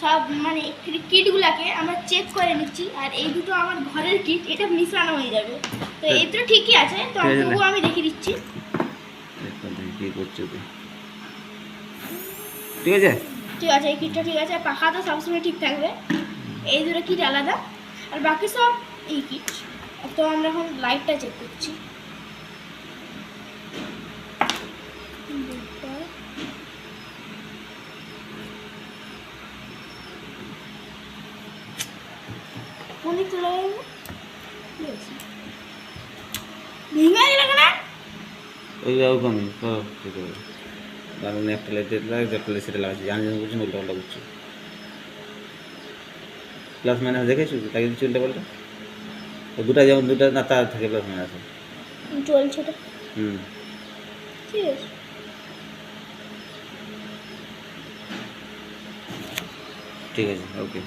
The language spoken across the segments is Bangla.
সব মানে কিটগুলোকে আমরা চেক করে নিচ্ছি। আর এই দুটো আমার ঘরের কিট, এটা মিশানো হয়ে যাবে। তো এই তো ঠিকই আছে, তো তবুও আমি দেখিয়ে দিচ্ছি। কি করছো তুই? ঠিক আছে, ঠিক আছে, এই কিটটা ঠিক আছে, পাখা তো সবসময় ঠিক থাকবে। এই দুটো কিট আলাদা, আর বাকি সব এই কিট। তো আমরা এখন লাইটটা চেক করছি। কোন দিকটা লাগাবো? ভেঙে গেল কেন? ওই ওখানে তো ঠিক আছে। দারুণ একটা লাইট লাগে, একটা লাইট সেটা লাগাচ্ছি, জানি জানি করছি, উল্টা পাল্টা করছি। প্লাস মাইনাস দেখেছো লাগিয়ে দিচ্ছি উল্টা পাল্টা। তো দুটা যেমন দুটা না তার থাকে প্লাস মাইনাস। চলছে তো, হুম, ঠিক আছে। ঠিক আছে, ওকে।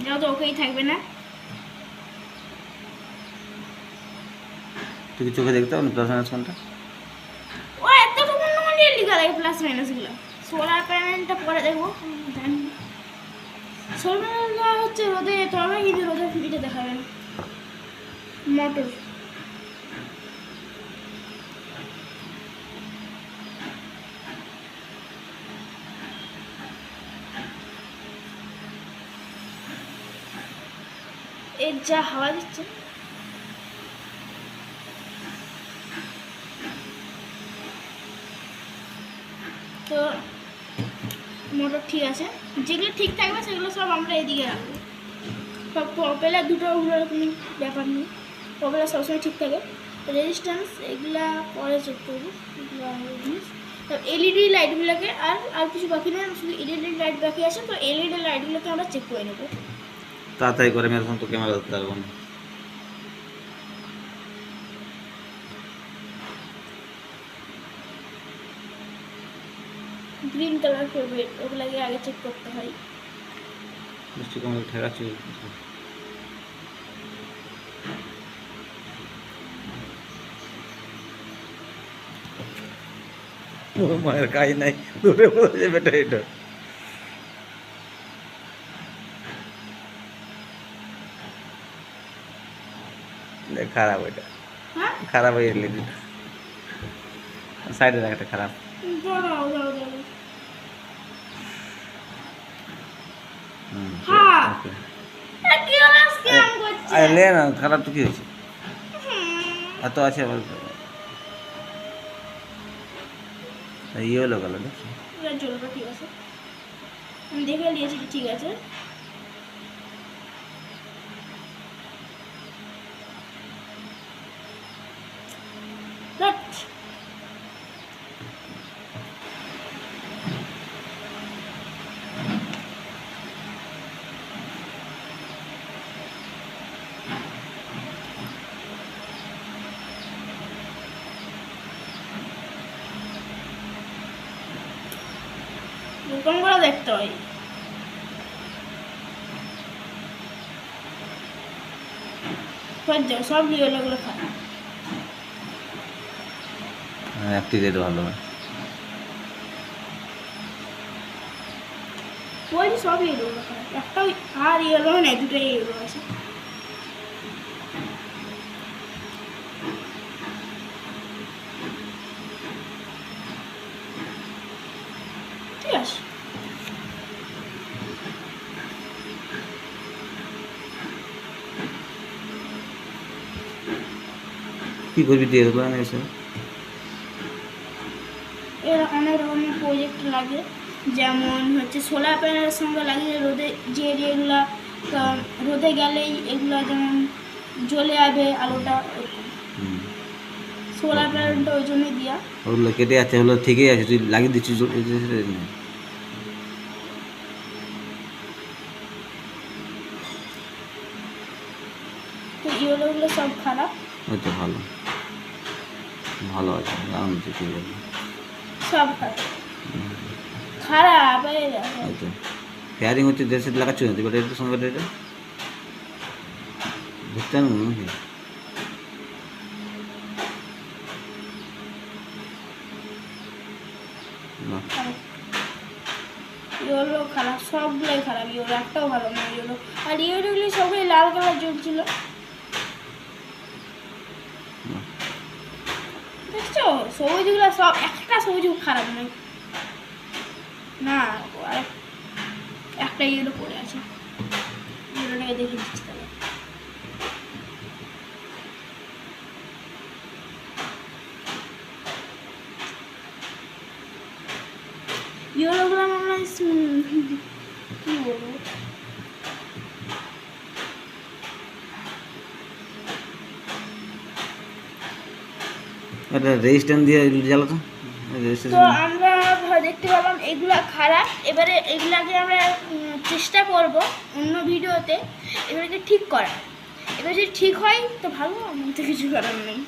যাও তো, ওকেই থাকবে না। তুই কি চোখে দেখতে পাবো প্লাস মাইনাস কোনটা? ও এতটুকু নর্মালি লিখা লাগে প্লাস মাইনাস গুলো। সোলার প্যানেলটা পরে দেখবো, জানি না। সোলার প্যানেলটা হচ্ছে রোদে তবে, কিন্তু রোদের ফিটিতে দেখাবে না। মোটর এর যা হাওয়া দিচ্ছে, তো মোটর ঠিক আছে। যেগুলো ঠিক থাকবে সেগুলো সব আমরা এদিকে রাখবো। সব পপেলার দুটো ওরকমই ব্যাপার নেই, পপেলার সবসময় ঠিক থাকে। রেজিস্ট্যান্স এগুলা পরে চেক করবো, এগুলো আমাদের জিনিস। তো এলইডি লাইটগুলোকে আর কিছু বাকি নেই, শুধু এলইডি লাইট বাকি আছে। তো এলইডি লাইটগুলোকে আমরা চেক করে নেবো। তাড়াতাড়ি করে, আমি এখন তো ক্যামেরা ধরতে পারবো না। গ্রিন কালার ফেভারিট, ওগুলোকে আগে চেক করতে হয়। মিষ্টি কমে ঠেকাচ্ছি। মায়ের কাজ নাই, দূরে বসে বেটা এটা। খারাপ এটা, হ্যাঁ, খারাপ হয়ে গেলে সাইডে রাখ, একটা খারাপ। দাঁড়াও দাঁড়াও দাঁড়াও। হুম, হ্যাঁ, ওকে। কি হলো, স্ক্যাম করছে। আরে লে না, খারাপ তো কি হয়েছে? হুম, এত আছে আবার ইয়ে হলো গেল দেখছি। এটা জ্বলবে, ঠিক আছে। আমি দেখে নিয়েছি, ঠিক আছে। বাট এরকম করে দেখতে হয়। সব ইয়েলোগুলো খারাপ। একটি রেট ভালো হয়। ওই যে সব ইয়েলোগুলো খারাপ, একটা আর ইয়েলো নেই, দুটোই ইয়েলো আছে। ঠিক আছে, কি করবি দিয়ে দেবো না এসে? এর অনেক রকমের প্রজেক্ট লাগে, যেমন হচ্ছে সোলার প্যানেলের সঙ্গে লাগিয়ে রোদে যে এরিয়াগুলো রোদে গেলেই এগুলো যেমন জ্বলে যাবে আলোটা, সোলার প্যানেলটা ওই জন্যই দেওয়া। ওগুলো কেটে আছে, ওগুলো ঠিকই আছে, তুই লাগিয়ে দিচ্ছিস। তো ইয়েলোগুলো সব খারাপ, ওই তো ভালো, ভালো আছে, দারুণ আছে, ঠিক আছে। সব খারাপ খারাপ। এই দেখো, ওই তো ফেয়ারিং হচ্ছে, দেড় সাথে লাগাচ্ছ না তুই ব্যাটারিটার সঙ্গে, ব্যাটারিটা বুঝতে পারবো নাকি? না, খারাপ। ইয়েলো খারাপ, সবগুলোই খারাপ, ইয়েলো একটাও ভালো না ইয়েলো। আর ইয়েলোগুলি সবগুলো লাল কালার জ্বলছিল, দেখছো? সবুজগুলো সব একটা সবুজ খারাপ নয় না, আর একটা ইয়েলো পড়ে আছে, ইয়েলোটাকে দেখে দিচ্ছি তাহলে। ইয়েলোগুলো আমার মনে হয় কী বলবো, এটা রেজিস্ট্যান্স দিয়ে জ্বালো তো তো রেজিস্ট্রেশন। আমরা দেখতে পেলাম এগুলা খারাপ। এবারে এগুলাকে আমরা চেষ্টা করব অন্য ভিডিওতে এগুলোকে ঠিক করার। এবার যদি ঠিক হয় তো ভালো, আমার তো কিছু করার নেই।